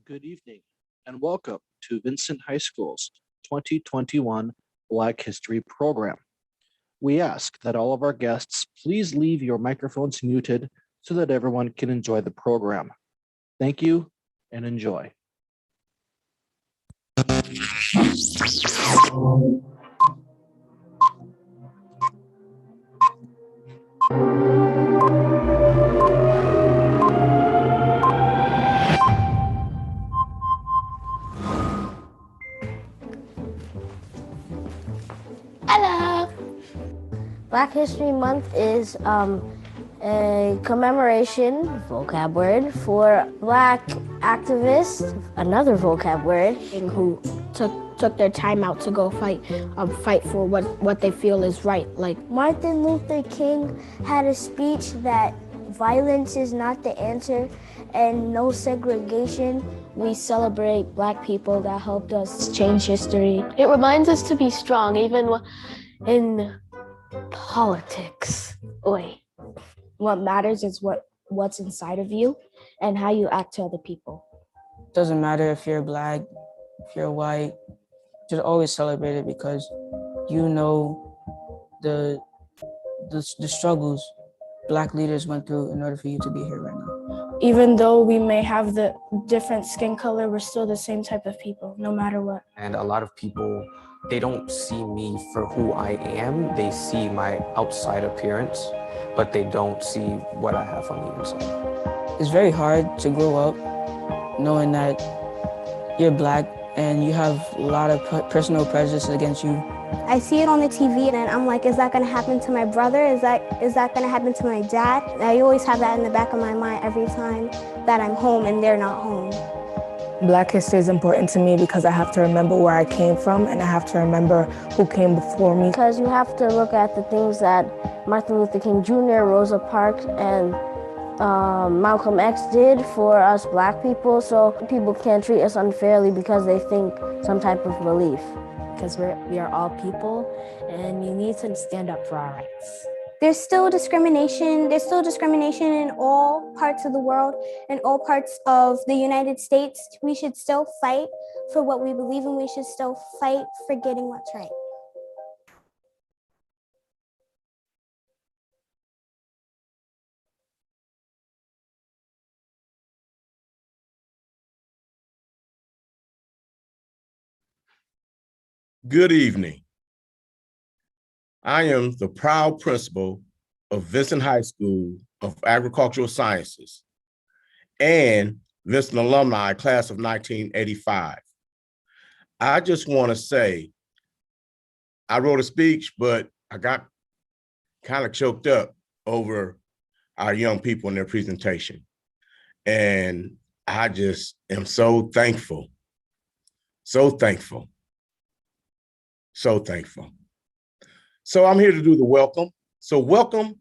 Good evening, and welcome to Vincent High School's 2021 Black History program. We ask that all of our guests please leave your microphones muted so that everyone can enjoy the program. Thank you and enjoy. Hello! Black History Month is a commemoration, vocab word, for Black activists, another vocab word, who took their time out to go fight for what they feel is right. Like Martin Luther King had a speech that violence is not the answer and no segregation. We celebrate Black people that helped us change history. It reminds us to be strong, even in politics. What matters is what's inside of you and how you act to other people. Doesn't matter if you're Black, if you're white, just always celebrate it because you know the struggles Black leaders went through in order for you to be here right now. Even though we may have the different skin color, we're still the same type of people, no matter what. And a lot of people, they don't see me for who I am. They see my outside appearance, but they don't see what I have on the inside. It's very hard to grow up knowing that you're Black and you have a lot of personal prejudice against you. I see it on the TV and I'm like, is that gonna happen to my brother? Is that gonna happen to my dad? I always have that in the back of my mind every time that I'm home and they're not home. Black history is important to me because I have to remember where I came from and I have to remember who came before me. Because you have to look at the things that Martin Luther King Jr., Rosa Parks, and Malcolm X did for us Black people, so people can't treat us unfairly because they think some type of relief. Because we are all people, and you need to stand up for our rights. There's still discrimination. There's still discrimination in all parts of the world, in all parts of the United States. We should still fight for what we believe in. We should still fight for getting what's right. Good evening. I am the proud principal of Vincent High School of Agricultural Sciences and Vincent Alumni Class of 1985. I just want to say, I wrote a speech, but I got kind of choked up over our young people and their presentation. And I just am so thankful, so thankful. So thankful. So I'm here to do the welcome. So welcome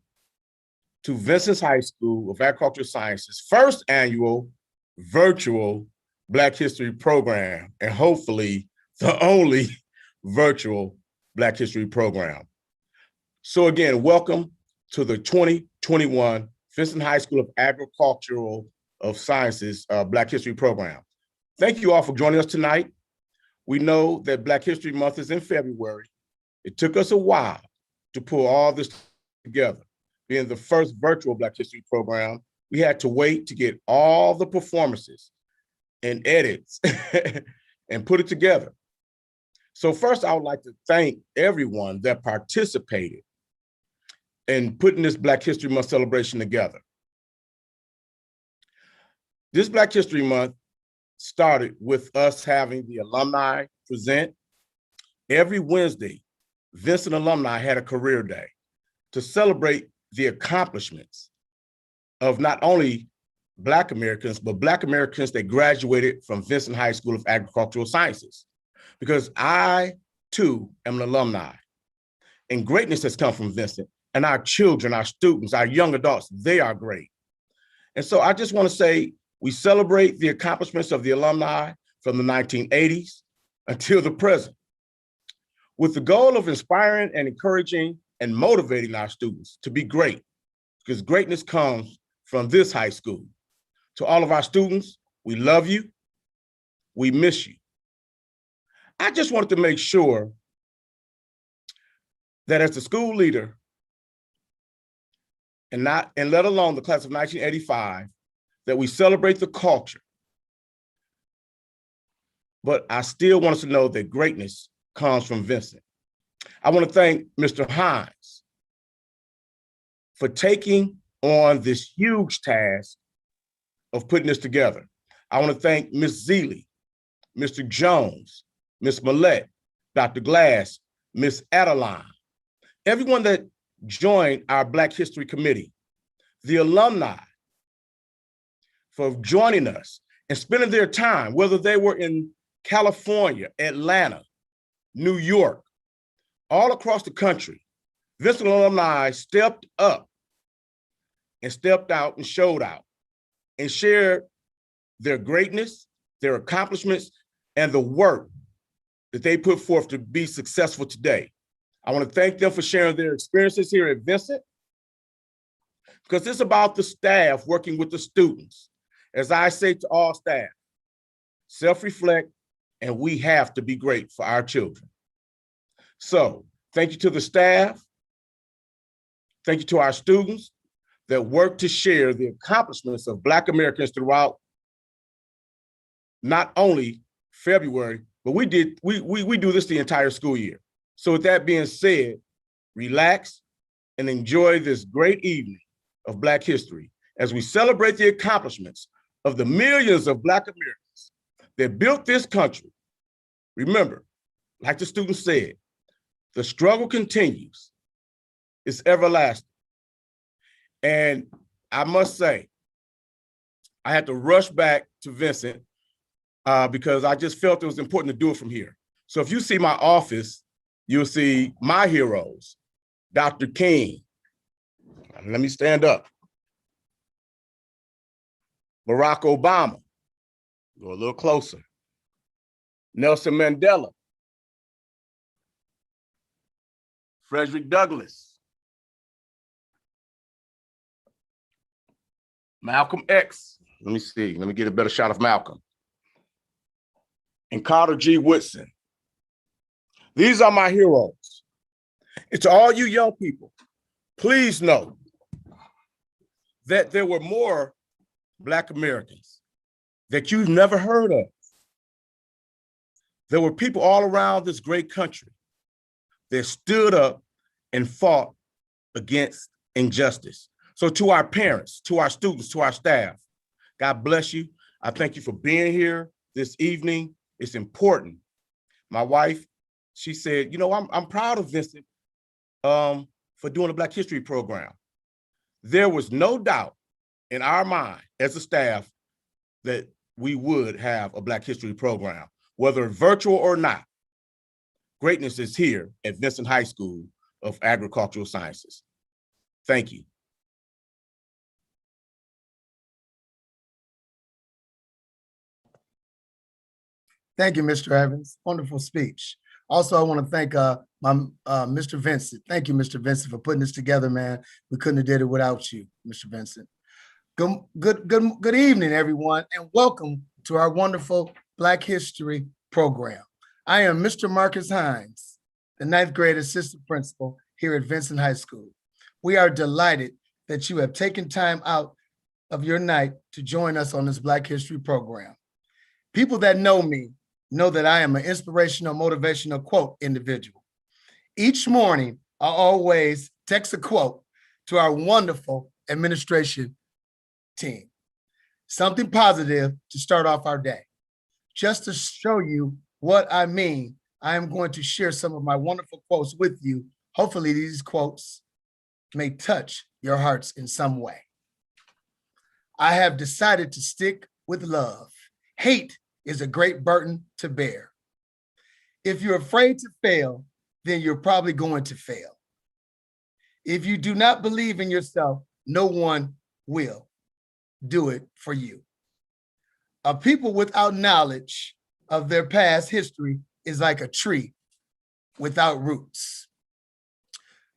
to Vincent High School of Agricultural Sciences' first annual virtual Black History program, and hopefully the only virtual Black History program. So again, welcome to the 2021 Vincent High School of Agricultural Sciences Black History program. Thank you all for joining us tonight. We know that Black History Month is in February. It took us a while to pull all this together. Being the first virtual Black History program, we had to wait to get all the performances and edits and put it together. So first, I would like to thank everyone that participated in putting this Black History Month celebration together. This Black History Month started with us having the alumni present. Every Wednesday, Vincent Alumni had a career day to celebrate the accomplishments of not only Black Americans, but Black Americans that graduated from Vincent High School of Agricultural Sciences. Because I, too, am an alumni. And greatness has come from Vincent. And our children, our students, our young adults, they are great. And so I just want to say, we celebrate the accomplishments of the alumni from the 1980s until the present, with the goal of inspiring and encouraging and motivating our students to be great, because greatness comes from this high school. To all of our students, we love you, We miss you. I just wanted to make sure that as the school leader, and let alone the class of 1985, that we celebrate the culture. But I still want us to know that greatness comes from Vincent. I want to thank Mr. Hines for taking on this huge task of putting this together. I want to thank Ms. Zeeley, Mr. Jones, Ms. Millette, Dr. Glass, Ms. Adeline, everyone that joined our Black History Committee, the alumni for joining us and spending their time, whether they were in California, Atlanta, New York, all across the country. Vincent alumni stepped up and stepped out and showed out and shared their greatness, their accomplishments, and the work that they put forth to be successful today. I want to thank them for sharing their experiences here at Vincent, because it's about the staff working with the students. As I say to all staff, self-reflect, and we have to be great for our children. So thank you to the staff. Thank you to our students that work to share the accomplishments of Black Americans throughout not only February, but we do this the entire school year. So with that being said, relax and enjoy this great evening of Black history as we celebrate the accomplishments of the millions of Black Americans that built this country. Remember, like the student said, the struggle continues. It's everlasting. And I must say, I had to rush back to Vincent because I just felt it was important to do it from here. So if you see my office, you'll see my heroes, Dr. King. Let me stand up. Barack Obama, go a little closer. Nelson Mandela, Frederick Douglass, Malcolm X. Let me see, let me get a better shot of Malcolm. And Carter G. Woodson. These are my heroes. And to all you young people, please know that there were more Black Americans that you've never heard of. There were people all around this great country that stood up and fought against injustice. So to our parents, to our students, to our staff, God bless you. I thank you for being here this evening. It's important. My wife, she said, you know, I'm proud of Vincent for doing a Black History program. There was no doubt in our mind as a staff that we would have a Black History program, whether virtual or not. Greatness is here at Vincent High School of Agricultural Sciences. Thank you. Thank you, Mr. Evans. Wonderful speech. Also, I want to thank Mr. Vincent. Thank you, Mr. Vincent, for putting this together, man. We couldn't have did it without you, Mr. Vincent. Good evening, everyone, and welcome to our wonderful Black History program. I am Mr. Marcus Hines, the 9th grade assistant principal here at Vincent High School. We are delighted that you have taken time out of your night to join us on this Black History program. People that know me know that I am an inspirational, motivational quote individual. Each morning, I always text a quote to our wonderful administration team. Something positive to start off our day. Just to show you what I mean, I am going to share some of my wonderful quotes with you. Hopefully these quotes may touch your hearts in some way. I have decided to stick with love. Hate is a great burden to bear. If you're afraid to fail, then you're probably going to fail. If you do not believe in yourself, no one will do it for you. A people without knowledge of their past history is like a tree without roots.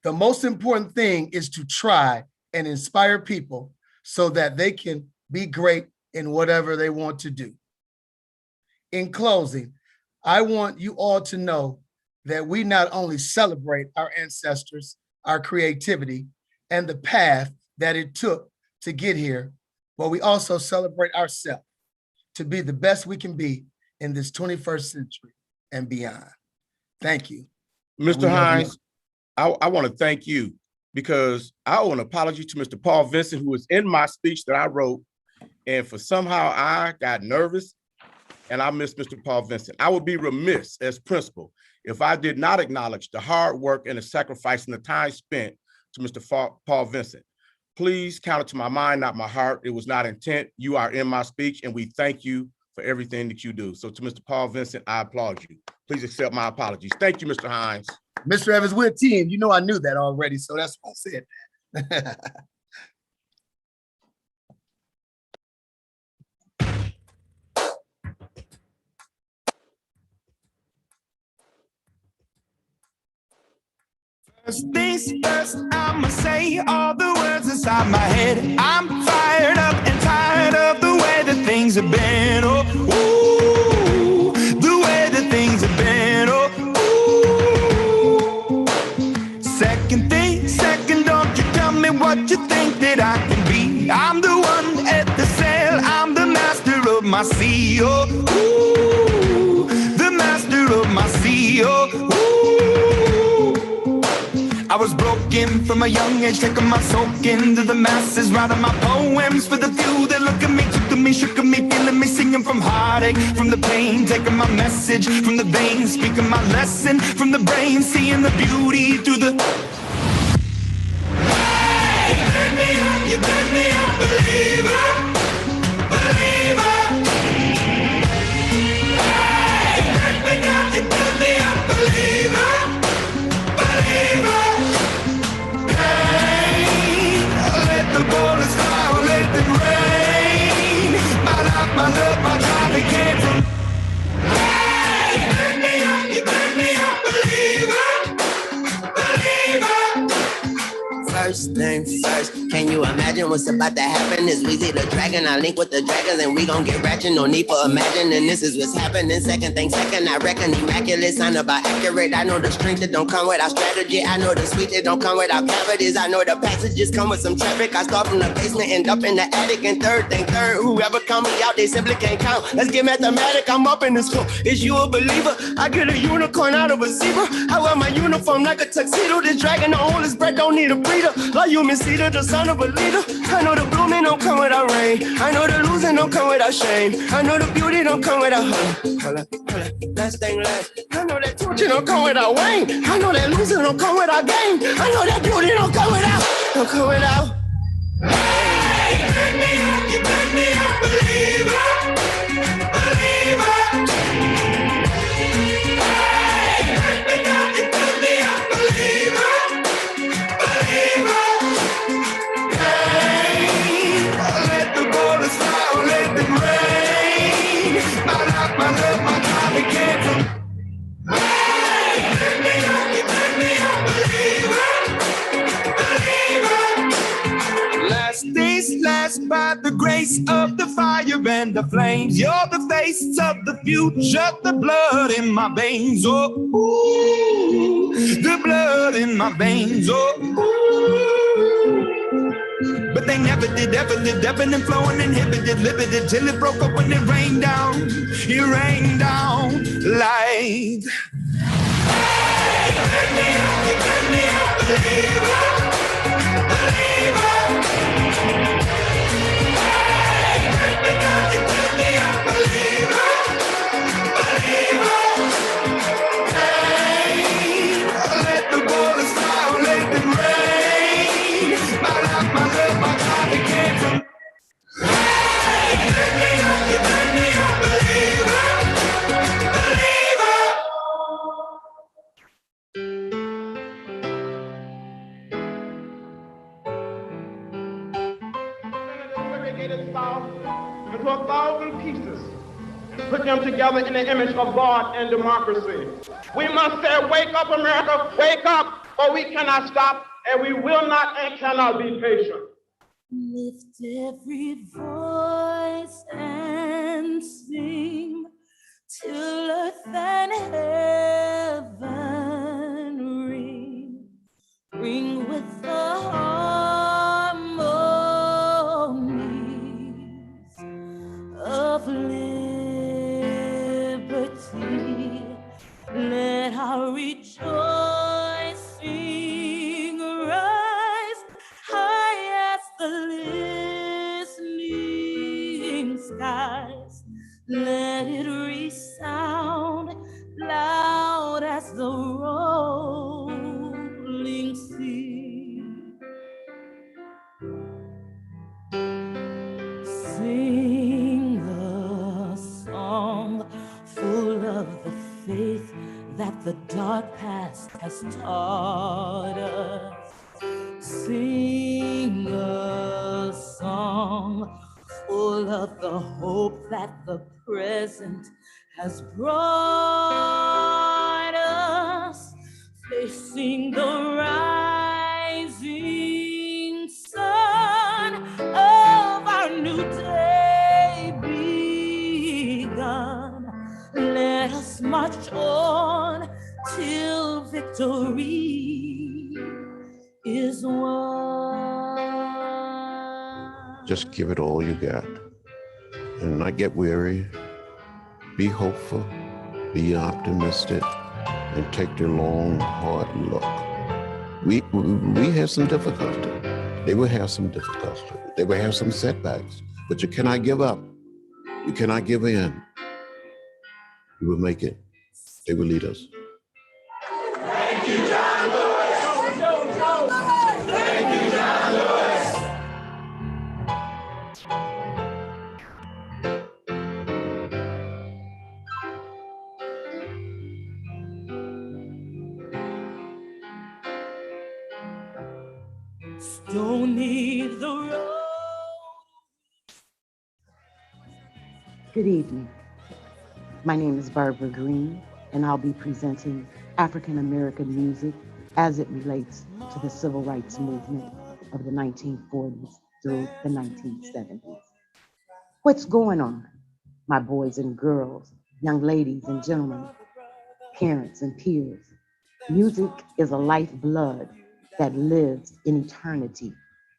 The most important thing is to try and inspire people so that they can be great in whatever they want to do. In closing, I want you all to know that we not only celebrate our ancestors, our creativity, and the path that it took to get here, but we also celebrate ourselves to be the best we can be in this 21st century and beyond. Thank you. Mr. Hines, I want to thank you because I owe an apology to Mr. Paul Vincent, who was in my speech that I wrote, and for somehow I got nervous and I missed Mr. Paul Vincent. I would be remiss as principal if I did not acknowledge the hard work and the sacrifice and the time spent to Mr. Paul Vincent. Please count it to my mind, not my heart. It was not intent. You are in my speech, and we thank you for everything that you do. So to Mr. Paul Vincent, I applaud you. Please accept my apologies. Thank you, Mr. Hines. Mr. Evans, we're a team. You know I knew that already, so that's why I said that. First things first, I'ma say all the words inside my head. I'm fired up and tired of the way that things have been. Oh, ooh, the way that things have been. Oh, ooh. Second thing, second, don't you tell me what you think that I can be. I'm the one at the sail, I'm the master of my sea. Oh, ooh, the master of my sea. Oh, ooh. I was broken from a young age, taking my soak into the masses, writing my poems for the few that look at me, took to me, shook at me, feeling me, singing from heartache, from the pain, taking my message from the veins, speaking my lesson from the brain, seeing the beauty through the... Hey, you turn me up, believer, believer. Hey, you turn me up, believer, believer. The bullets fly, let them rain. My life, my love, my drive, it came from. Hey, you turn me up, believer, believer. First things first, can you imagine what's about to happen? Is Weezy the dragon? I link with the dragons and we gon' get ratchet. No need for imagining, this is what's happening. Second thing second, I reckon immaculate, sound about accurate. I know the strength that don't come without strategy. I know the sweet that don't come without cavities. I know the passages come with some traffic. I start from the basement, end up in the attic. And third thing third, whoever count me out, they simply can't count. Let's get mathematic, I'm up in this floor. Is you a believer? I get a unicorn out of a zebra. I wear my uniform like a tuxedo. This dragon don't hold his breath, don't need a breather. Like you, Miss Cedar, the son of a leader. I know the blooming don't come without rain. I know the losing don't come without shame. I know the beauty don't come without hold up. Last thing last. I know that torture don't come without rain. I know that losing don't come without gain. I know that beauty don't come without. Hey, you turn me up, believer, believer. Hey, you turn me up, believer, believer. Let the bullets fly, let them rain. My life, my love, my drive, it came from. Hey, you turn me up, believer, believer. Last days last by the grace of the fire and the flames. You're the face of the future, the blood in my veins. Oh, ooh, the blood in my veins. Oh, ooh. But they never did, ever lived, ebbing and flowing, inhibited, limited, till it broke up when it rained down. It rained down like. Hey, you turn me up, believer, believer. Hey, you turn me up, believer, believer. Hey, let the bullets fly, let them rain. My life, my love, my drive, it came from. Hey, you turn me up, believer, believer. Segregated South into 1,000 pieces and put them together in the image of God and democracy. We must say, wake up, America, wake up, or we cannot stop, and we will not and cannot be patient. Lift every voice and sing till earth and heaven ring with the harmonies of liberty. Let our rejoicing rise high as the listening skies. Let it resound loud as the rolling sea. Sing the song full of the faith that the dark past has taught us. Sing a song full of the hope that the present has brought us. Facing the rising sun of our new day begun. Let us march on till victory is won. Just give it all you got and not get weary. Be hopeful, be optimistic, and take the long, hard look. We have some difficulty. They will have some difficulty. They will have some setbacks, but you cannot give up. You cannot give in. You will make it. They will lead us. Thank you, John Lewis. Thank you, John Lewis. Stony the road. Good evening. My name is Barbara Green, and I'll be presenting African American music as it relates to the civil rights movement of the 1940s through the 1970s. What's going on, my boys and girls, young ladies and gentlemen, parents and peers? Music is a lifeblood that lives in eternity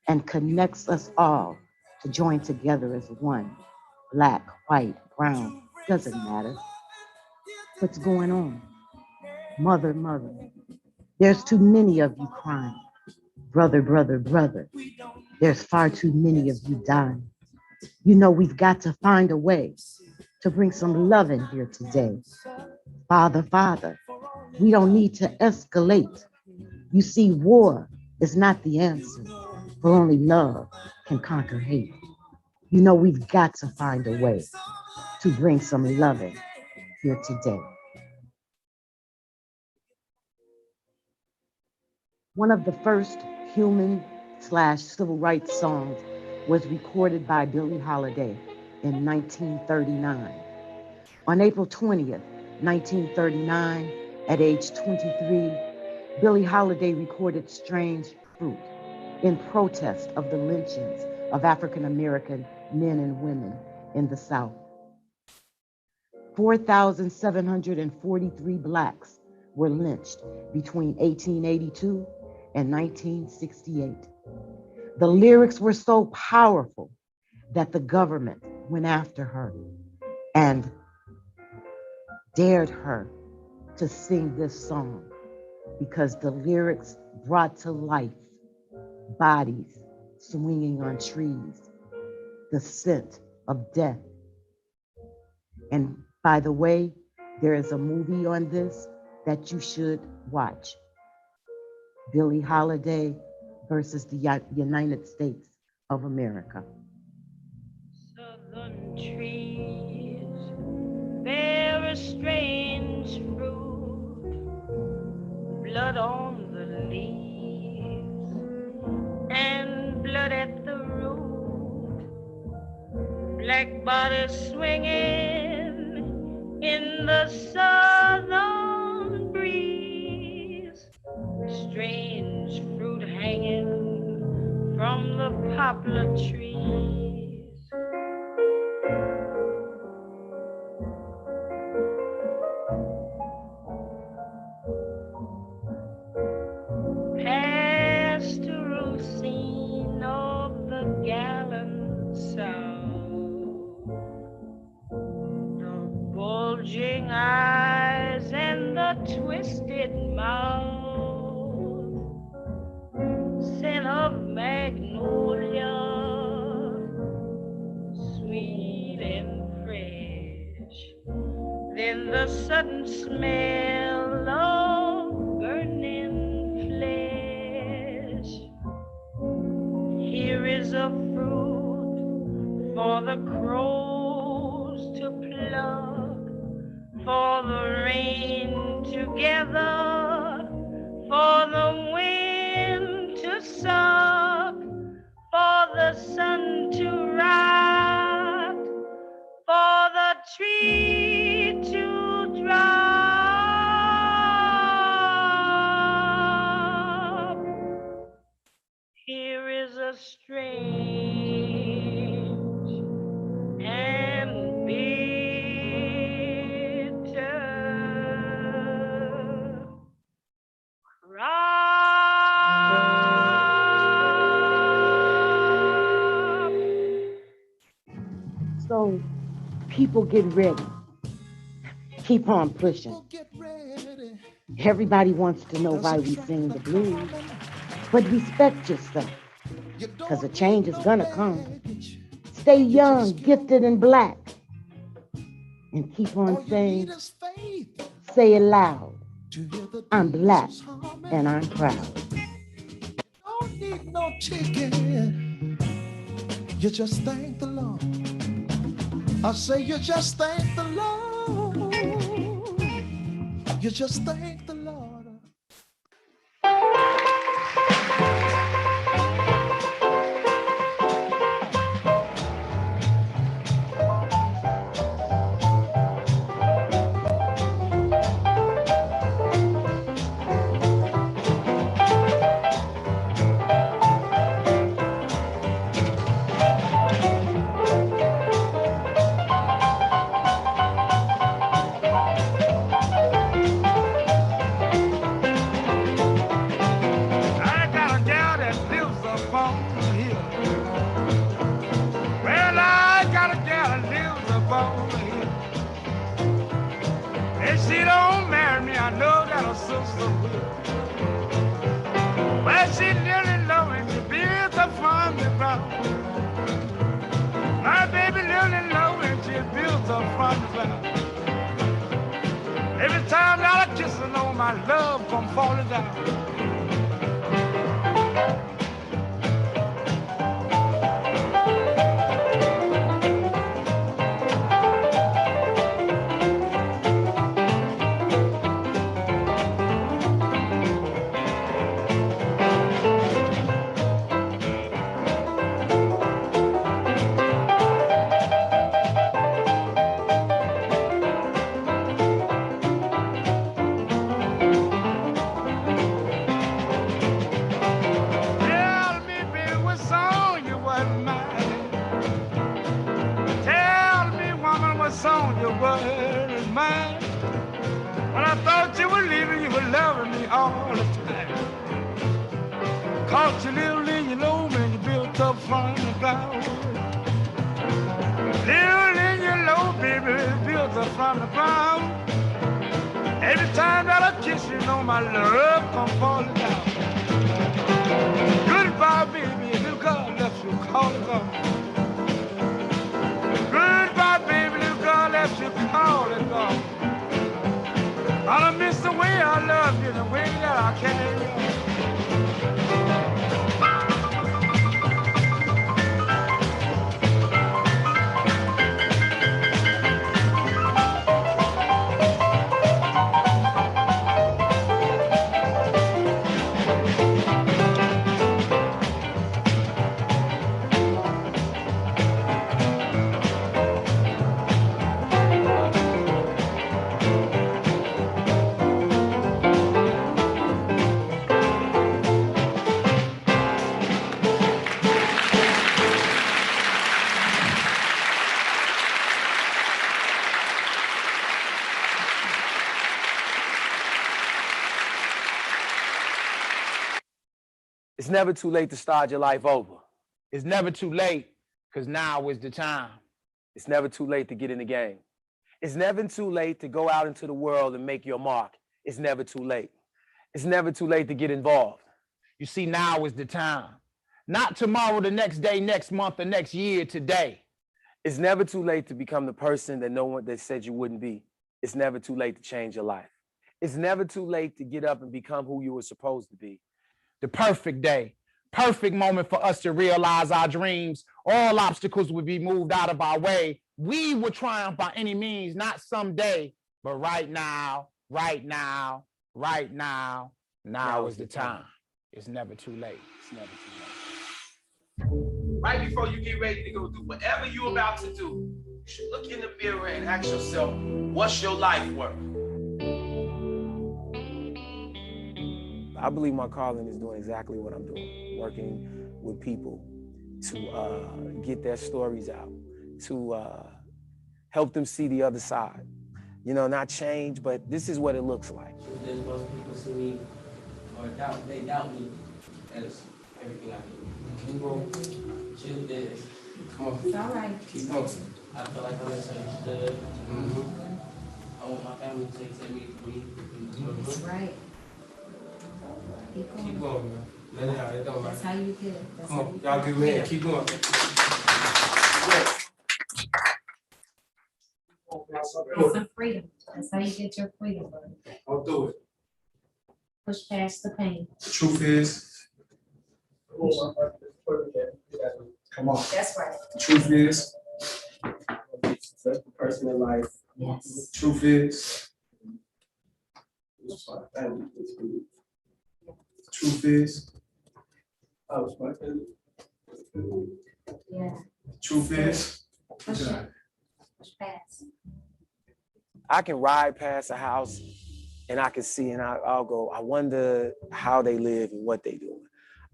and connects us all to join together as one. Black, white, brown, doesn't matter. What's going on? Mother, mother, there's too many of you crying. Brother, brother, brother, there's far too many of you dying. You know we've got to find a way to bring some love in here today. Father, Father, we don't need to escalate. You see, war is not the answer, for only love can conquer hate. You know we've got to find a way to bring some loving here today. One of the first human/civil rights songs was recorded by Billie Holiday in 1939. On April 20th, 1939, at age 23, Billie Holiday recorded Strange Fruit in protest of the lynchings of African American men and women in the South. 4,743 Blacks were lynched between 1882 and 1968. The lyrics were so powerful that the government went after her and dared her to sing this song because the lyrics brought to life bodies swinging on trees, the scent of death. And by the way, there is a movie on this that you should watch. Billie Holiday versus the United States of America. Southern trees bear a strange fruit, blood on the leaves and blood at the root, black bodies swinging in the southern breeze, strange fruit hanging from the poplar trees. twisted mouth, scent of magnolia, sweet and fresh. Then the sudden smell of burning flesh. Here is a fruit for the crows to pluck, for the rain to gather, for the wind to suck, for the sun to rock, for the tree to drop. Here is a strange and bitter crop. So people get ready. Keep on pushing. Everybody wants to know why we sing the blues, but respect yourself, because a change is gonna come. Stay young, gifted, and black, and keep on saying, say it loud, I'm black and I'm proud. Don't need no ticket. You just thank the Lord. I say you just thank the Lord. You just thank the Lord. If she don't marry me, I know that her sister will. Well, she really low and she built up from the ground. My baby really low and she built up from the ground. Every time that I kiss her, know my love come falling down. On your word and mine. When I thought you were leaving, you were loving me all the time. Caught you little in your low man, you built up from the ground. Little in your low, baby, built up from the ground. Every time that I kiss you, know my love come falling down. Goodbye, baby, if you God left you, call it on. Goodbye, baby, little girl, left you, call it gone. I don't miss the way I love you, the way that I carry on. It's never too late to start your life over. It's never too late, because now is the time. It's never too late to get in the game. It's never too late to go out into the world and make your mark. it's never too late. It's never too late to get involved. You see, now is the time. Not tomorrow, the next day, next month, or next year, today. It's never too late to become the person that no one that said you wouldn't be. It's never too late to change your life. It's never too late to get up and become who you were supposed to be. The perfect day, perfect moment for us to realize our dreams. All obstacles would be moved out of our way. We would triumph by any means, not someday, but right now, right now, right now. Now is the time. It's never too late. It's never too late. Right before you get ready to go do whatever you're about to do, you should look in the mirror and ask yourself, what's your life worth? I believe my calling is doing exactly what I'm doing, working with people to get their stories out, to help them see the other side. You know, not change, but this is what it looks like. Most people see me or they doubt me as everything I do. Keep going, chill this. Come on. It's all right. Keep going. I feel like I'm misunderstood. I want my family to accept me for me. That's right. Keep going, man. Let it out. It don't matter. That's how you feel. Come on, y'all good men. Keep going. It's a freedom. That's how you get your freedom, buddy. Don't do it. Push past the pain. The truth is, Come on. That's right. the truth is, a successful person in life. Yes. Truth is, truth is, I was my family. Yeah. Truth is, Push past. I can ride past a house and I can see and I'll go, I wonder how they live and what they do.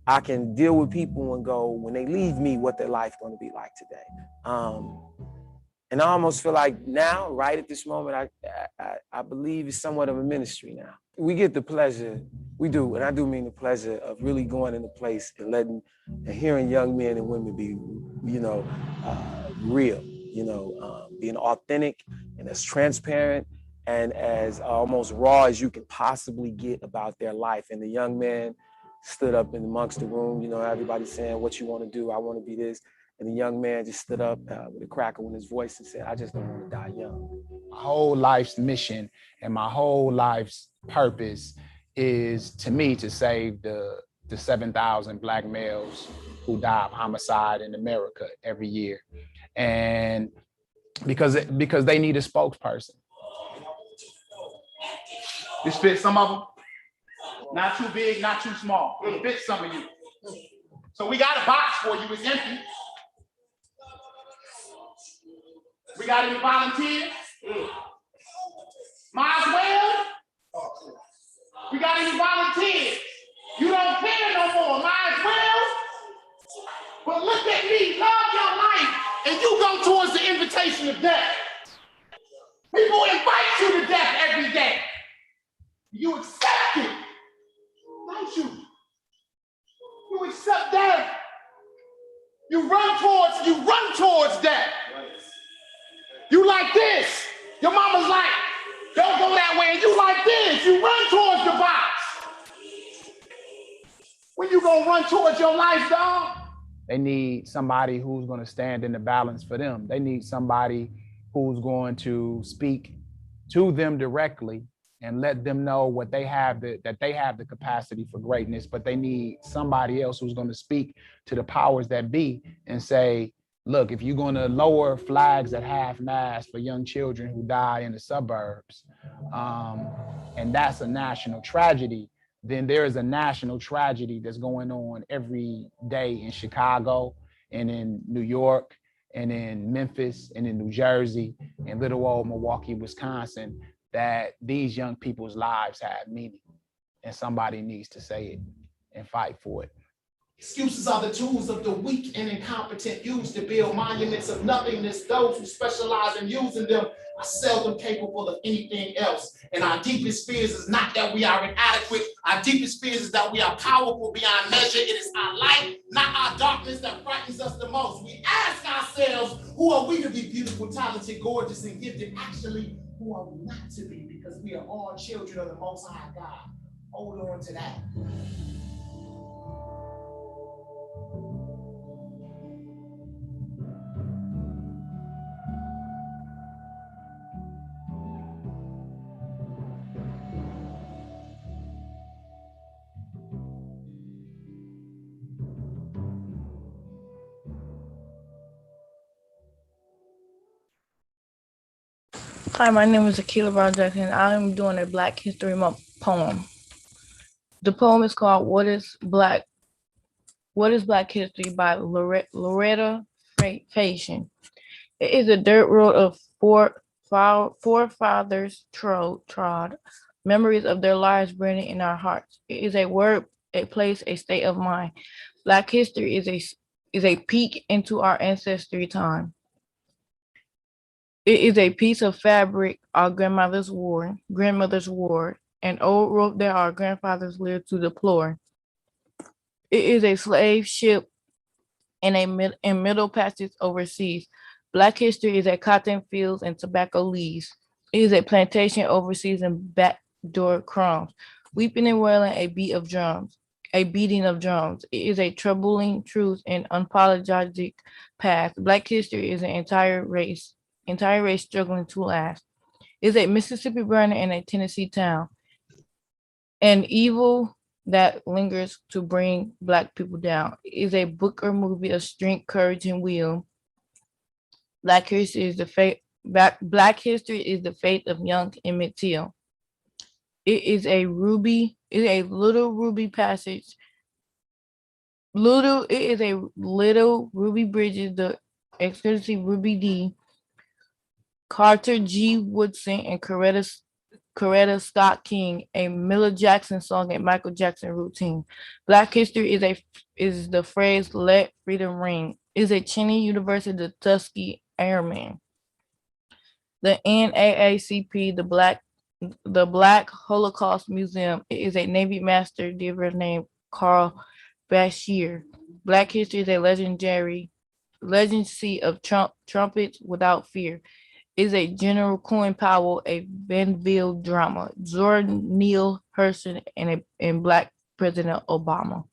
I can deal with people and go, when they leave me, what their life going to be like today. And I almost feel like now, right at this moment, I believe it's somewhat of a ministry now. We get the pleasure, we do, and I do mean the pleasure of really going into place and letting and hearing young men and women be, you know, real, you know, being authentic and as transparent and as almost raw as you can possibly get about their life. And the young man stood up in amongst the room, you know, everybody saying, what you want to do? I want to be this. And the young man just stood up with a crackle in his voice and said, I just don't want to die young. My whole life's mission and my whole life's purpose is, to me, to save the 7,000 Black males who die of homicide in America every year. And because they need a spokesperson. This fits some of them. Not too big, not too small. It fits some of you. So we got a box for you, it's empty. We got any volunteers? Might as well. We got any volunteers? You don't care no more, might as well. But look at me, love your life, and you go towards the invitation of death. People invite you to death every day. You accept it, don't you? You accept death. You run towards death. You like this. Your mama's like, don't go that way. And you like this. You run towards the box. When you gonna run towards your life, dog? They need somebody who's gonna stand in the balance for them. They need somebody who's going to speak to them directly and let them know what they have, that they have the capacity for greatness, but they need somebody else who's gonna speak to the powers that be and say, look, if you're gonna lower flags at half-mast for young children who die in the suburbs, and that's a national tragedy, then there is a national tragedy that's going on every day in Chicago and in New York and in Memphis and in New Jersey and little old Milwaukee, Wisconsin, that these young people's lives have meaning, and somebody needs to say it and fight for it. Excuses are the tools of the weak and incompetent used to build monuments of nothingness. Those who specialize in using them are seldom capable of anything else. And our deepest fears is not that we are inadequate. Our deepest fears is that we are powerful beyond measure. It is our light, not our darkness, that frightens us the most. We ask ourselves, who are we to be beautiful, talented, gorgeous, and gifted? Actually, who are we not to be, because we are all children of the Most High God. Hold on to that. Hi, my name is Akila Brown Jackson. I am doing a Black History Month poem. The poem is called What is Black History by Loretta Fashion. It is a dirt road of forefathers trod, memories of their lives burning in our hearts. It is a word, a place, a state of mind. Black history is a peek into our ancestry time. It is a piece of fabric our grandmothers wore, an old rope that our grandfathers lived to deplore. It is a slave ship in middle passage overseas. Black history is a cotton fields and tobacco leaves. It is a plantation overseas and backdoor crumbs. Weeping and wailing, a beating of drums. It is a troubling truth and unapologetic past. Black history is an entire race struggling to last. It is a Mississippi burner in a Tennessee town. An evil that lingers to bring Black people down. It is a book or movie of strength, courage, and will. Black history is the fate. Black history is the fate of young Emmett Till. It is a little ruby passage. It is a little Ruby Bridges, the exquisite Ruby D, Carter G. Woodson, and Coretta Scott King, a Miller Jackson song and Michael Jackson routine. Black history is the phrase "Let freedom ring." It is a Cheney University, the Tuskegee Airmen. The NAACP, the Black Holocaust Museum. It is a Navy Master diver named Carl Bashir. Black history is a legacy of trumpets without fear. Is a General Colin Powell, a Benville drama, Zora Neale Hurston, and Black President Obama.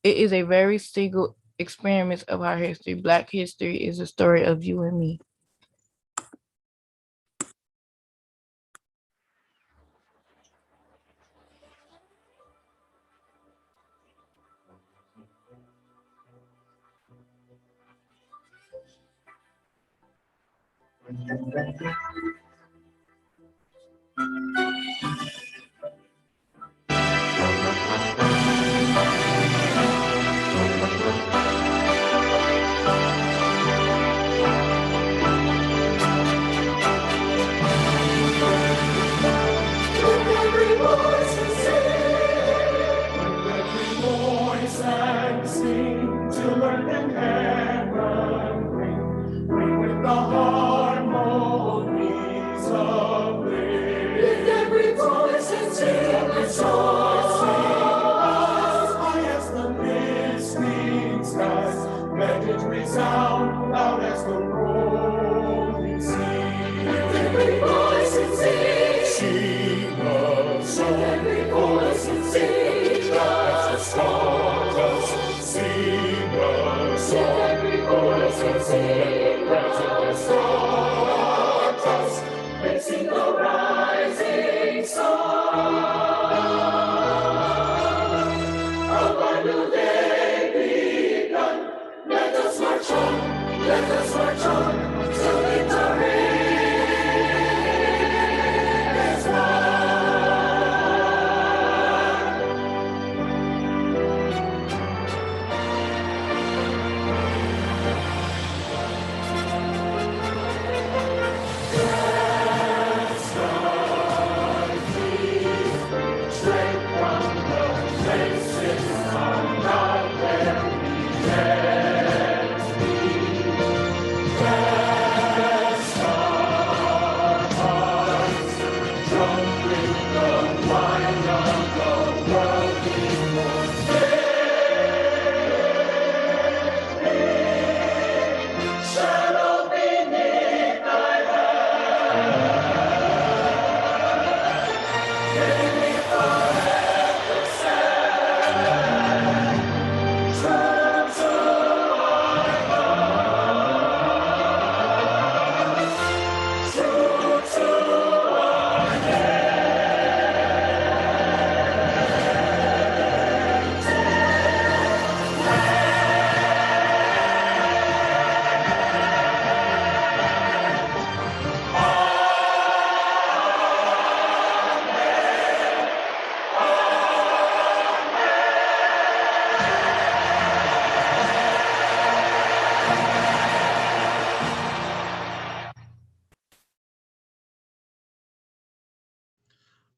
It is a very single experiment of our history. Black history is a story of you and me.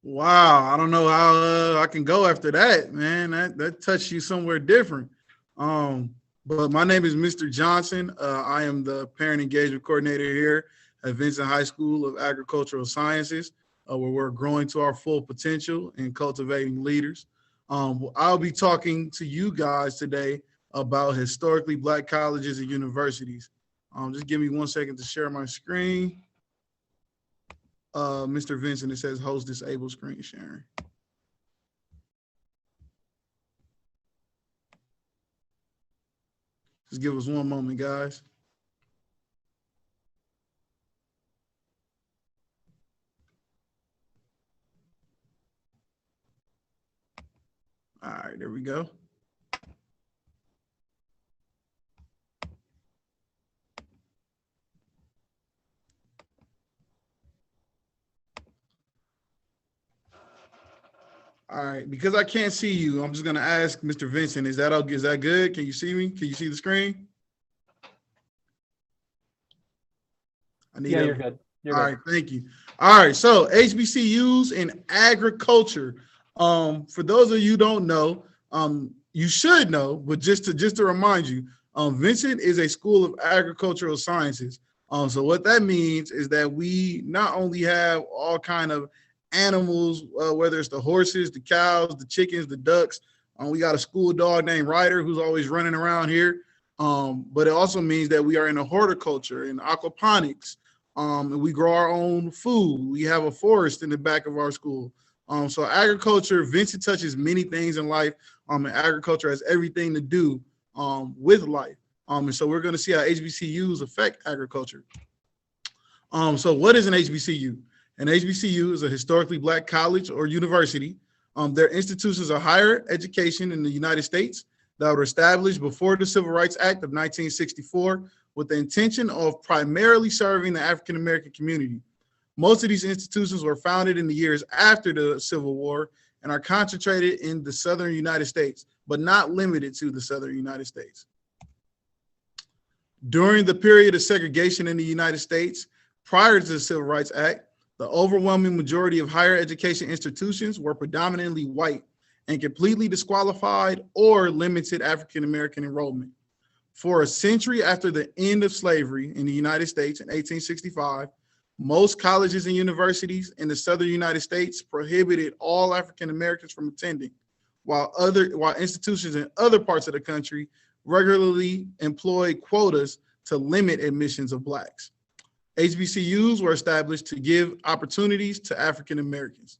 Wow, I don't know how I can go after that, man. That touched you somewhere different. But my name is Mr. Johnson. I am the parent engagement coordinator here at Vincent High School of Agricultural Sciences, where we're growing to our full potential and cultivating leaders. I'll be talking to you guys today about historically Black colleges and universities. Just give me 1 second to share my screen. Mr. Vincent, it says host disable screen sharing. Just give us 1 moment, guys. All right, there we go. All right, because I can't see you, I'm just gonna ask Mr. Vincent, is that good? Can you see me? Can you see the screen? You're good. All right, thank you. All right, so HBCUs in agriculture. For those of you who don't know, you should know, but just to remind you, Vincent is a school of agricultural sciences. So what that means is that we not only have all kind of animals, whether it's the horses, the cows, the chickens, the ducks. We got a school dog named Ryder who's always running around here. But it also means that we are in a horticulture and aquaponics. And we grow our own food. We have a forest in the back of our school. So agriculture, Vincent touches many things in life. And agriculture has everything to do with life. And so we're going to see how HBCUs affect agriculture. So what is an HBCU? An HBCU is a historically Black college or university. Their institutions of higher education in the United States that were established before the Civil Rights Act of 1964 with the intention of primarily serving the African American community. Most of these institutions were founded in the years after the Civil War and are concentrated in the Southern United States, but not limited to the Southern United States. During the period of segregation in the United States, prior to the Civil Rights Act, the overwhelming majority of higher education institutions were predominantly white and completely disqualified or limited African American enrollment. For a century after the end of slavery in the United States in 1865, most colleges and universities in the Southern United States prohibited all African Americans from attending, while institutions in other parts of the country regularly employed quotas to limit admissions of Blacks. HBCUs were established to give opportunities to African Americans.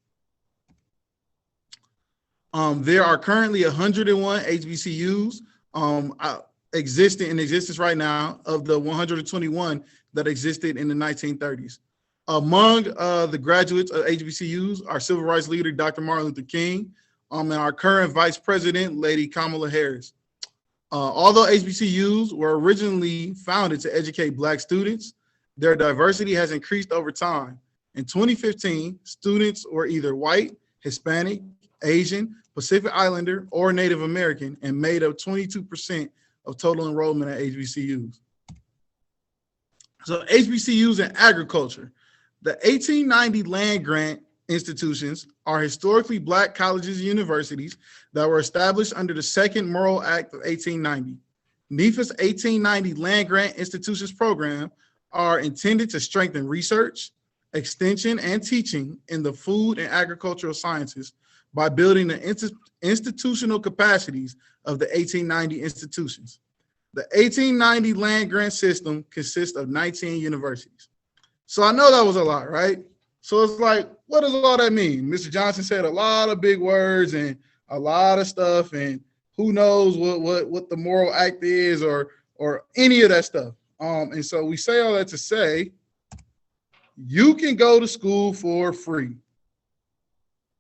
There are currently 101 HBCUs in existence right now of the 121 that existed in the 1930s. Among the graduates of HBCUs are civil rights leader Dr. Martin Luther King and our current vice president, Lady Kamala Harris. Although HBCUs were originally founded to educate Black students, their diversity has increased over time. In 2015, students were either white, Hispanic, Asian, Pacific Islander, or Native American, and made up 22% of total enrollment at HBCUs. So HBCUs in agriculture. The 1890 land grant institutions are historically Black colleges and universities that were established under the Second Morrill Act of 1890. NEFA's 1890 land grant institutions program are intended to strengthen research, extension, and teaching in the food and agricultural sciences by building the institutional capacities of the 1890 institutions. The 1890 land grant system consists of 19 universities. So I know that was a lot, right? So it's like, what does all that mean? Mr. Johnson said a lot of big words and a lot of stuff, and who knows what the Morrill Act is or any of that stuff. And so we say all that to say, you can go to school for free.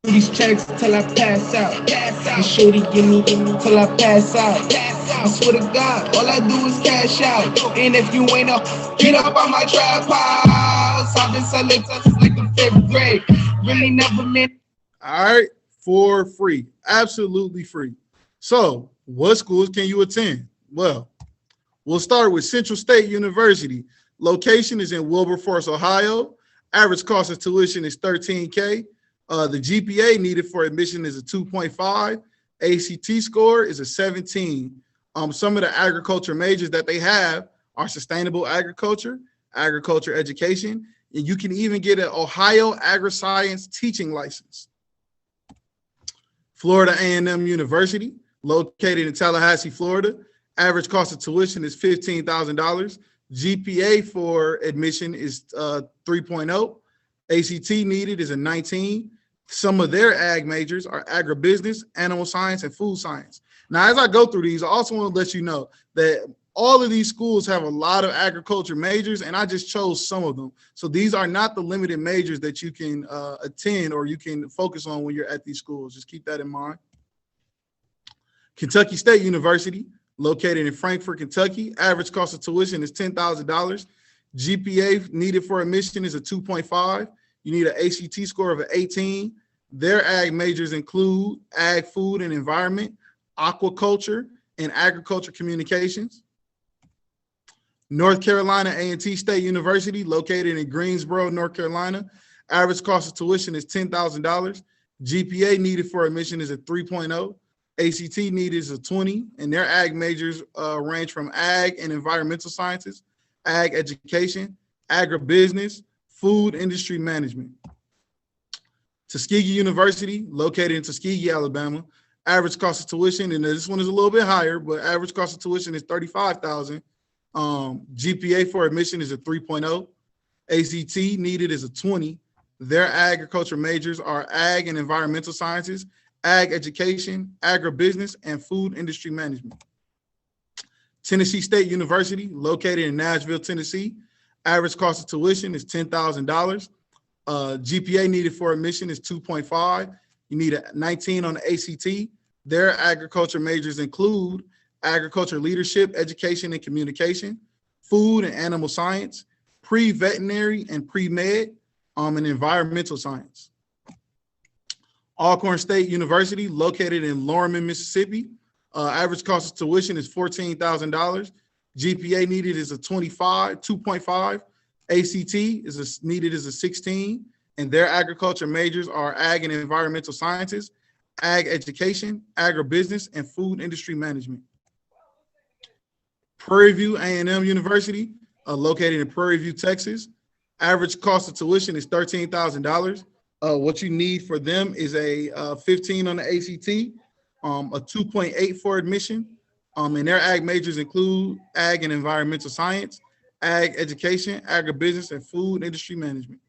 These checks till I pass out. And shorty give me till I pass out. I swear to God, all I do is cash out. And if you ain't up, get up on my trap house. I've been selling touches like the 5th grade. Really never meant. All right, for free, absolutely free. So what schools can you attend? Well, we'll start with Central State University. Location is in Wilberforce, Ohio. Average cost of tuition is $13K. The GPA needed for admission is a 2.5. ACT score is a 17. Some of the agriculture majors that they have are sustainable agriculture, agriculture education, and you can even get an Ohio Agri-Science teaching license. Florida A&M University, located in Tallahassee, Florida. Average cost of tuition is $15,000. GPA for admission is 3.0. ACT needed is a 19. Some of their ag majors are agribusiness, animal science, and food science. Now, as I go through these, I also want to let you know that all of these schools have a lot of agriculture majors, and I just chose some of them. So these are not the limited majors that you can attend or you can focus on when you're at these schools. Just keep that in mind. Kentucky State University, located in Frankfort, Kentucky. Average cost of tuition is $10,000. GPA needed for admission is a 2.5. You need an ACT score of an 18. Their ag majors include ag, food and environment, aquaculture, and agriculture communications. North Carolina A&T State University, located in Greensboro, North Carolina. Average cost of tuition is $10,000. GPA needed for admission is a 3.0. ACT needed is a 20, and their ag majors range from ag and environmental sciences, ag education, agribusiness, food industry management. Tuskegee University, located in Tuskegee, Alabama. Average cost of tuition, and this one is a little bit higher, but average cost of tuition is $35,000. GPA for admission is a 3.0. ACT needed is a 20. Their agriculture majors are ag and environmental sciences, ag education, agribusiness, and food industry management. Tennessee State University, located in Nashville, Tennessee. Average cost of tuition is $10,000. GPA needed for admission is 2.5. You need a 19 on the ACT. Their agriculture majors include agriculture leadership, education and communication, food and animal science, pre-veterinary and pre-med, and environmental science. Alcorn State University, located in Lorman, Mississippi. Average cost of tuition is $14,000. GPA needed is a 2.5. ACT needed is a 16, and their agriculture majors are ag and environmental sciences, ag education, agribusiness, and food industry management. Prairie View A&M University, located in Prairie View, Texas. Average cost of tuition is $13,000. What you need for them is a 15 on the ACT, a 2.8 for admission, and their ag majors include ag and environmental science, ag education, agribusiness, and food industry management.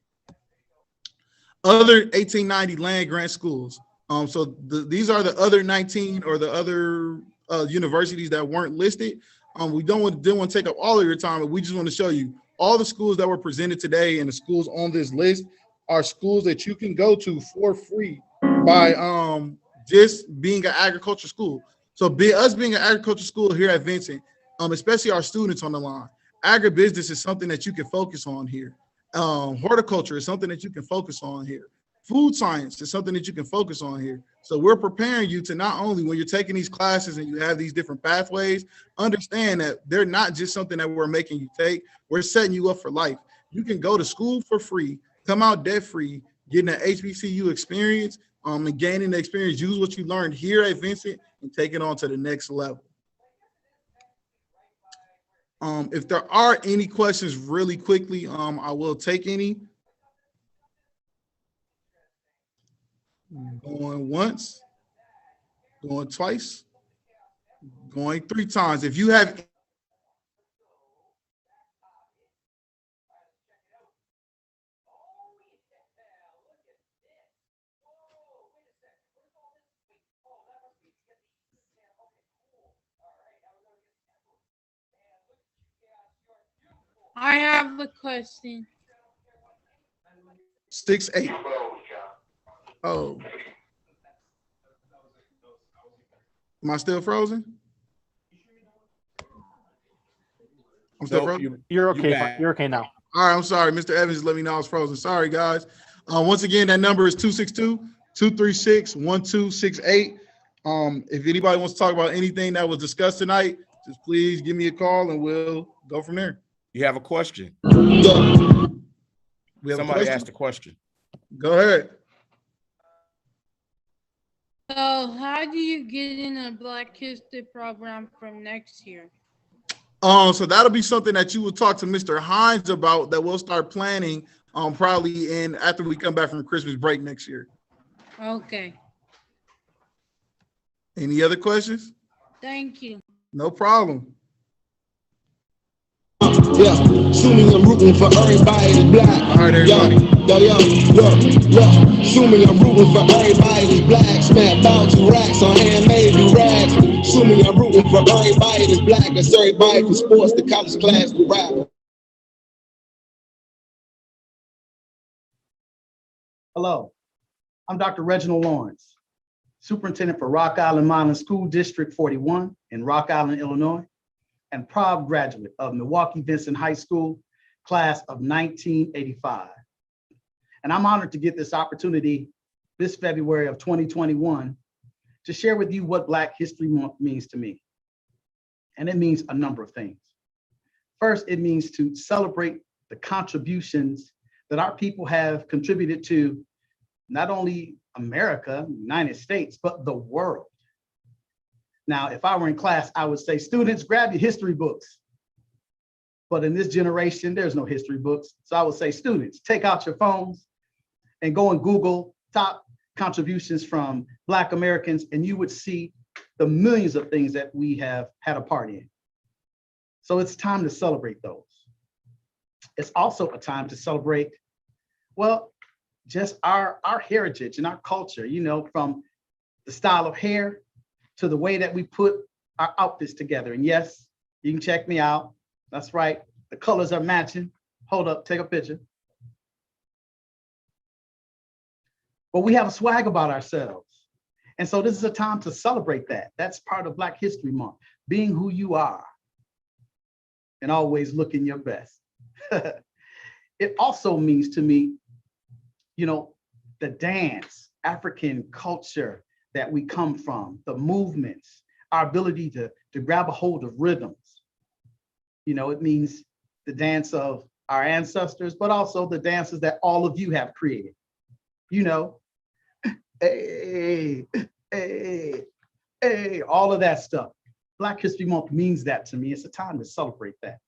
Other 1890 land grant schools. These are the other 19 or the other universities that weren't listed. We didn't want to take up all of your time, but we just want to show you all the schools that were presented today, and the schools on this list are schools that you can go to for free by just being an agriculture school. So us being an agriculture school here at Vincent, especially our students on the line, agribusiness is something that you can focus on here. Horticulture is something that you can focus on here. Food science is something that you can focus on here. So we're preparing you to not only, when you're taking these classes and you have these different pathways, understand that they're not just something that we're making you take. We're setting you up for life. You can go to school for free, come out debt-free, getting an HBCU experience, and gaining the experience, use what you learned here at Vincent and take it on to the next level. If there are any questions really quickly, I will take any. Going once, going twice, going 3 times. If you have I have a question. 6'8". Oh. Am I still frozen? I'm still frozen? You're okay. You're okay now. All right, I'm sorry. Mr. Evans let me know I was frozen. Sorry, guys. Once again, that number is 262-236-1268. If anybody wants to talk about anything that was discussed tonight, just please give me a call and we'll go from there. You have a question? We have Somebody asked a question. Go ahead. So how do you get in a Black History program from next year? So that'll be something that you will talk to Mr. Hines about that we'll start planning probably in after we come back from Christmas break next year. Okay. Any other questions? Thank you. No problem. Yeah, assuming I'm rooting for everybody that's black. All right, everybody. Assuming I'm rooting for everybody that's black. Spent about 2 racks on handmade do-rags. Assuming I'm rooting for everybody that's black. That's everybody from sports to college class to rap. Hello, I'm Dr. Reginald Lawrence, Superintendent for Rock Island Modern School District 41 in Rock Island, Illinois, and proud graduate of Milwaukee Vincent High School, class of 1985. And I'm honored to get this opportunity this February of 2021 to share with you what Black History Month means to me. And it means a number of things. First, it means to celebrate the contributions that our people have contributed to not only America, United States, but the world. Now, if I were in class, I would say, students, grab your history books. But in this generation, there's no history books. So I would say, students, take out your phones and go and Google top contributions from Black Americans, and you would see the millions of things that we have had a part in. So it's time to celebrate those. It's also a time to celebrate, well, just our heritage and our culture, you know, from the style of hair to the way that we put our outfits together. And yes, you can check me out. That's right. The colors are matching. Hold up, take a picture. But we have a swag about ourselves. And so this is a time to celebrate that. That's part of Black History Month, being who you are and always looking your best. It also means to me, you know, the dance, African culture that we come from, the movements, our ability to grab a hold of rhythms. You know, it means the dance of our ancestors, but also the dances that all of you have created. You know, hey, hey, hey, all of that stuff. Black History Month means that to me. It's a time to celebrate that.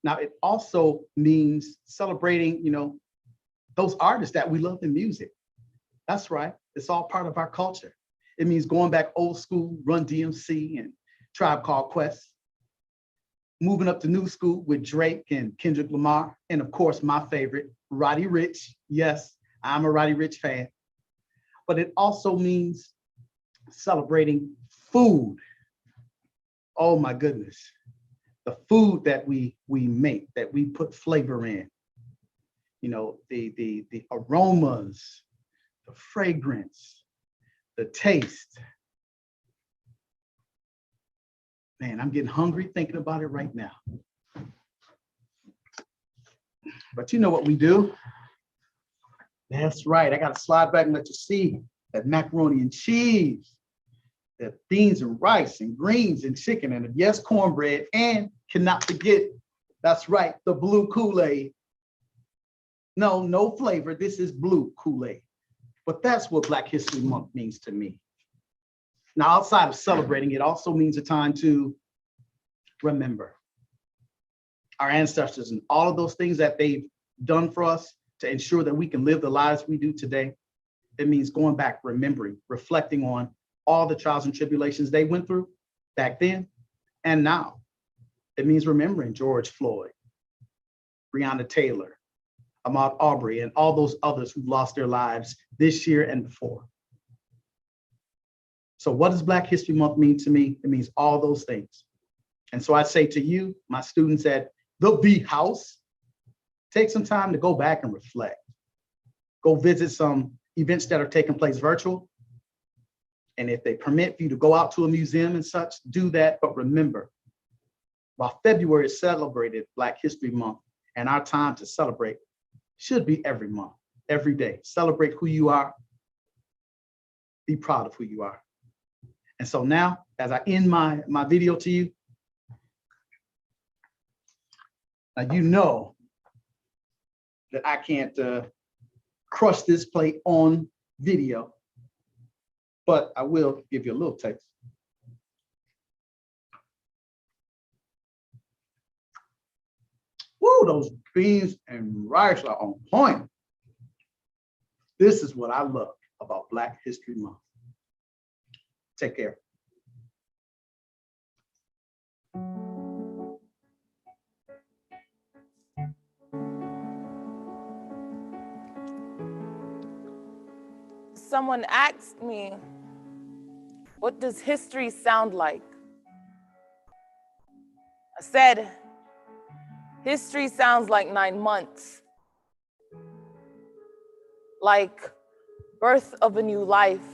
Now, it also means celebrating, you know, those artists that we love in music. That's right. It's all part of our culture. It means going back old school, Run DMC and Tribe Called Quest, moving up to new school with Drake and Kendrick Lamar, and of course, my favorite, Roddy Ricch. Yes, I'm a Roddy Ricch fan. But it also means celebrating food. Oh my goodness. The food that we make, that we put flavor in. You know, the aromas, the fragrance, the taste. Man, I'm getting hungry thinking about it right now. But you know what we do? That's right. I got to slide back and let you see that macaroni and cheese, that beans and rice and greens and chicken and yes, cornbread, and cannot forget, that's right, the blue Kool-Aid. No, no flavor. This is blue Kool-Aid. But that's what Black History Month means to me. Now, outside of celebrating, it also means a time to remember our ancestors and all of those things that they've done for us to ensure that we can live the lives we do today. It means going back, remembering, reflecting on all the trials and tribulations they went through back then and now. It means remembering George Floyd, Breonna Taylor, Ahmaud Arbery, and all those others who lost their lives this year and before. So what does Black History Month mean to me? It means all those things. And so I say to you, my students at the V House, take some time to go back and reflect. Go visit some events that are taking place virtual. And if they permit for you to go out to a museum and such, do that. But remember, while February is celebrated Black History Month, and our time to celebrate should be every month, every day. Celebrate who you are. Be proud of who you are. And so now, as I end my video to you, now you know that I can't crush this plate on video but I will give you a little taste. Woo, those beans and rice are on point. This is what I love about Black History Month. Take care. Someone asked me, what does history sound like? I said, history sounds like 9 months, like birth of a new life,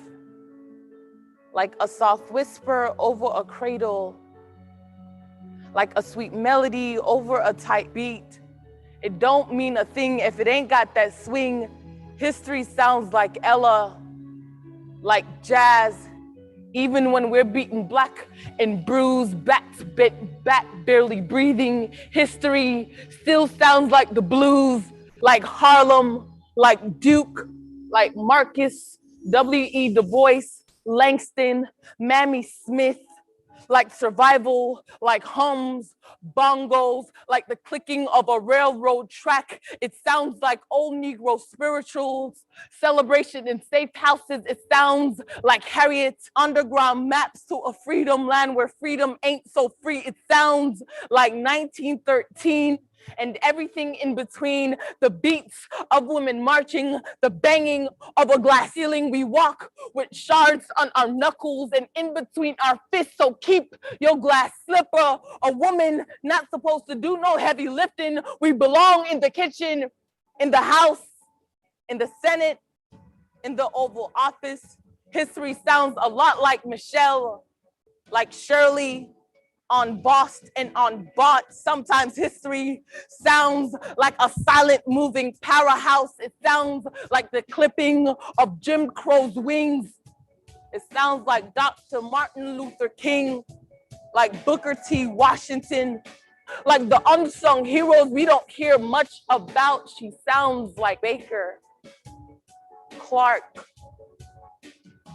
like a soft whisper over a cradle, like a sweet melody over a tight beat. It don't mean a thing if it ain't got that swing. History sounds like Ella, like jazz, even when we're beaten black and bruised, backs bent back, barely breathing. History still sounds like the blues, like Harlem, like Duke, like Marcus, W.E. Du Bois, Langston, Mamie Smith, like survival, like hums, bongos, like the clicking of a railroad track. It sounds like old Negro spirituals, celebration in safe houses. It sounds like Harriet's underground maps to a freedom land where freedom ain't so free. It sounds like 1913 and everything in between, the beats of women marching, the banging of a glass ceiling. We walk with shards on our knuckles and in between our fists, so keep your glass slipper. A woman not supposed to do no heavy lifting. We belong in the kitchen, in the House, in the Senate, in the Oval Office. History sounds a lot like Michelle, like Shirley, on Bossed and on Bought. Sometimes history sounds like a silent moving powerhouse. It sounds like the clipping of Jim Crow's wings. It sounds like Dr. Martin Luther King, like Booker T. Washington, like the unsung heroes we don't hear much about. She sounds like Baker, Clark,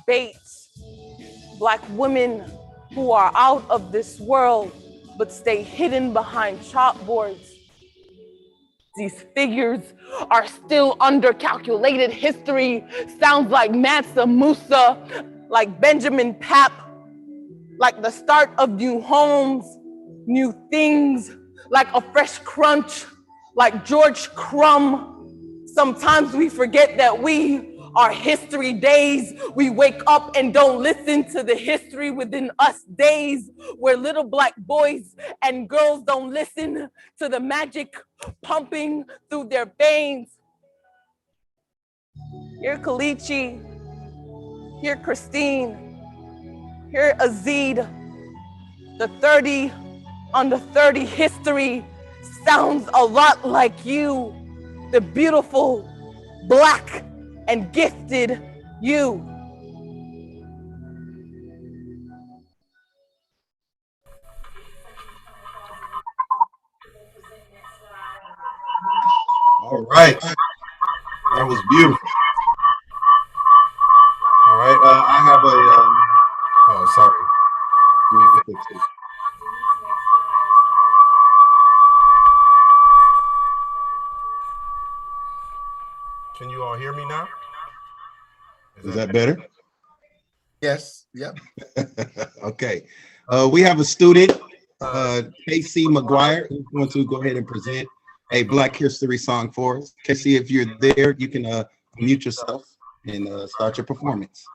Bates, Black women who are out of this world but stay hidden behind chalkboards. These figures are still undercalculated. History sounds like Mansa Musa, like Benjamin Pap, like the start of new homes, new things, like a fresh crunch, like George Crumb. Sometimes we forget that we are history days. We wake up and don't listen to the history within us days where little Black boys and girls don't listen to the magic pumping through their veins. Here Kalichi, here Christine, here Azid. The 30 under 30 history sounds a lot like you, the beautiful, Black, and gifted you. All right. That was beautiful. All right. I have a, oh, sorry. Let me fix it. Can you all hear me now? Is that better? Yes. Yep. Okay. We have a student, KC McGuire, who's going to go ahead and present a Black History song for us. KC, if you're there, you can mute yourself and start your performance.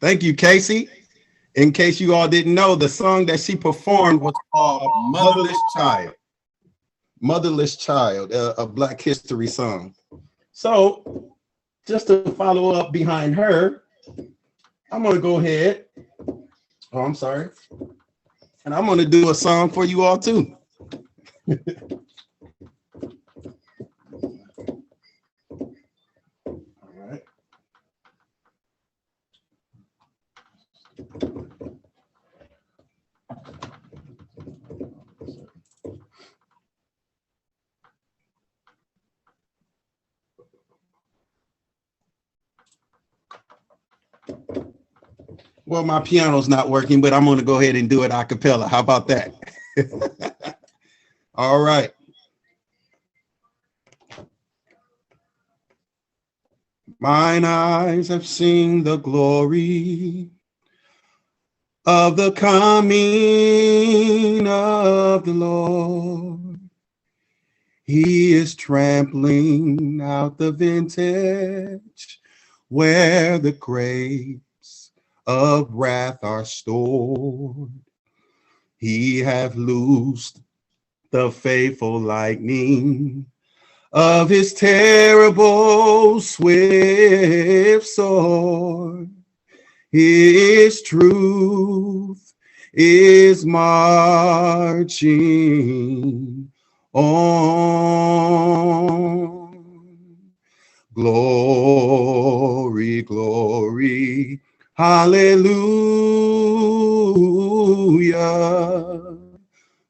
Thank you, Casey. In case you all didn't know, the song that she performed was called Motherless Child. Motherless Child, a Black History song. So just to follow up behind her, I'm gonna go ahead. Oh, I'm sorry. And I'm gonna do a song for you all too. All right. Well, my piano's not working, but I'm going to go ahead and do it a cappella. How about that? All right. Mine eyes have seen the glory of the coming of the Lord. He is trampling out the vintage where the grapes of wrath are stored. He hath loosed the faithful lightning of his terrible swift sword. His truth is marching on. Glory, glory, hallelujah.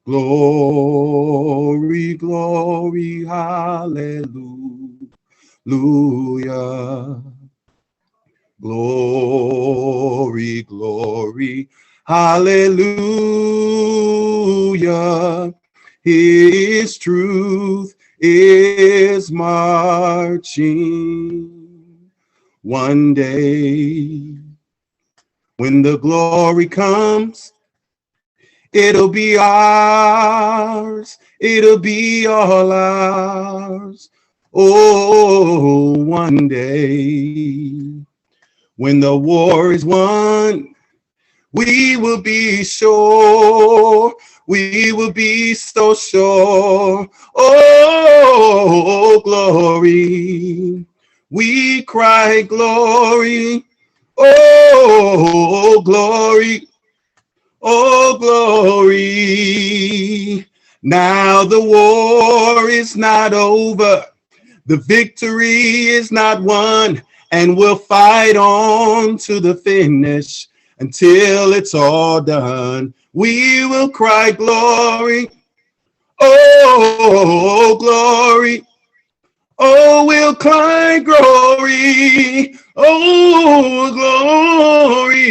Glory, glory, hallelujah. Glory, glory, hallelujah. His truth is marching. One day, when the glory comes, it'll be ours. It'll be all ours. Oh, one day, when the war is won, we will be sure. We will be so sure. Oh, glory. We cry glory. Oh, glory. Oh, glory. Now the war is not over. The victory is not won. And we'll fight on to the finish until it's all done. We will cry glory. Oh, glory. Oh, we'll cry glory. Oh, glory.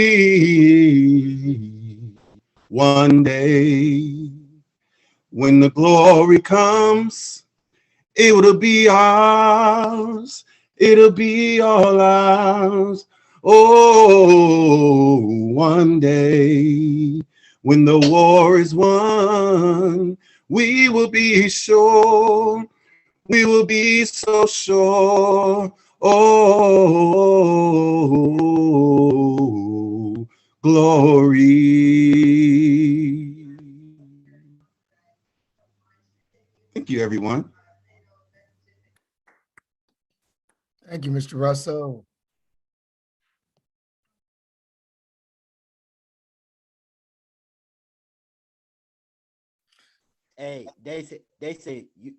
One day, when the glory comes, it'll be ours. It'll be all ours. Oh, one day, when the war is won, we will be sure. We will be so sure. Oh, glory. Thank you, everyone. Thank you, Mr. Russell. Hey, they say you.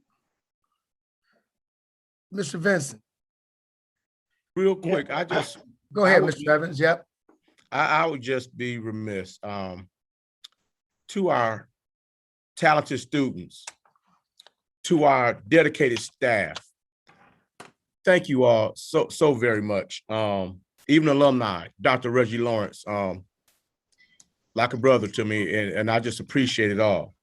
Mr. Vincent. Real quick, I just go ahead, Mr. Evans. Yep. I would just be remiss to our talented students, to our dedicated staff. Thank you all so very much. Even alumni, Dr. Reggie Lawrence, like a brother to me, and I just appreciate it all.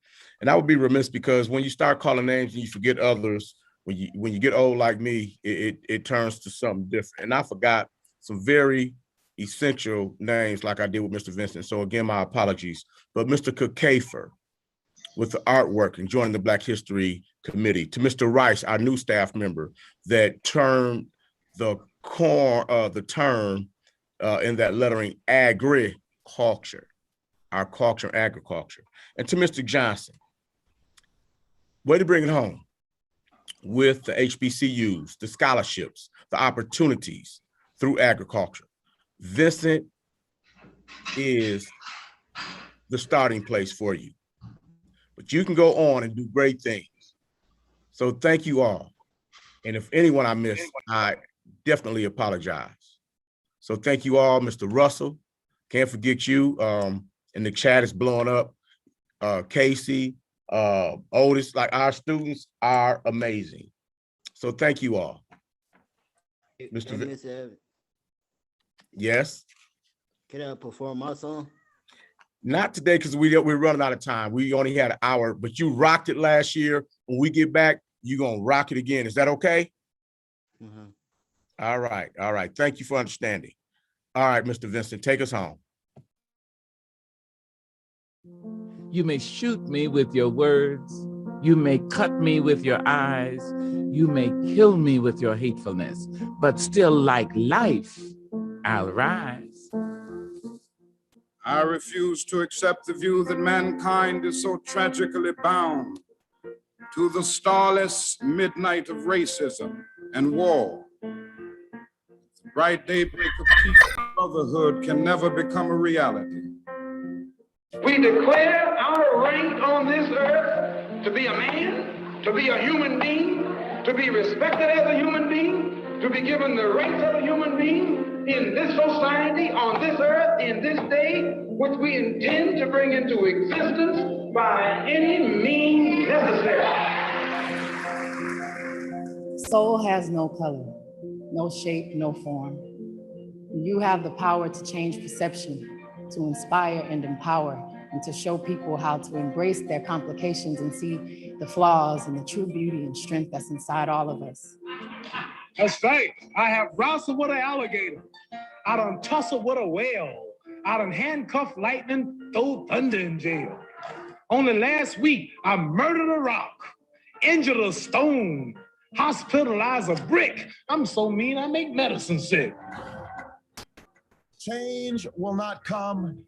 And I would be remiss because when you start calling names and you forget others, when you get old like me, it turns to something different. And I forgot some very essential names like I did with Mr. Vincent. So again, my apologies. But Mr. Kafer with the artwork and joining the Black History Committee, to Mr. Rice, our new staff member that turned the term in that lettering agriculture, our culture, agriculture. And to Mr. Johnson, way to bring it home with the HBCUs, the scholarships, the opportunities through agriculture. Vincent is the starting place for you, but you can go on and do great things. So thank you all. And if anyone I missed, I definitely apologize. So thank you all, Mr. Russell. Can't forget you. And the chat is blowing up. Casey, Otis, like our students are amazing. So thank you all. Mr. Miss Evans, Yes. can I perform my song? Not today because we're running out of time. We only had an hour, but you rocked it last year. When we get back, you're gonna rock it again. Is that okay? Mhm. All right, all right. Thank you for understanding. All right, Mr. Vincent, take us home. You may shoot me with your words. You may cut me with your eyes. You may kill me with your hatefulness, but still like life, I'll rise. I refuse to accept the view that mankind is so tragically bound to the starless midnight of racism and war. The bright daybreak of peace and brotherhood can never become a reality. We declare our right on this earth to be a man, to be a human being, to be respected as a human being, to be given the rights of a human being in this society, on this earth, in this day, which we intend to bring into existence by any means necessary. Soul has no color, no shape, no form. You have the power to change perception, to inspire and empower, and to show people how to embrace their complications and see the flaws and the true beauty and strength that's inside all of us. That's right. I have wrestled with an alligator. I done tussled with a whale. I done handcuffed lightning, throw thunder in jail. Only last week, I murdered a rock, injured a stone, hospitalized a brick. I'm so mean, I make medicine sick. Change will not come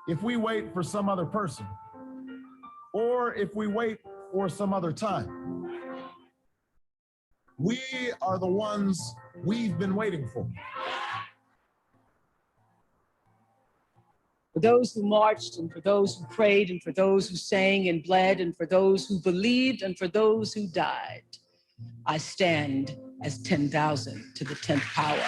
if we wait for some other person or if we wait for some other time. We are the ones we've been waiting for. For those who marched, and for those who prayed, and for those who sang and bled, and for those who believed, and for those who died, I stand as 10,000 to the 10th power.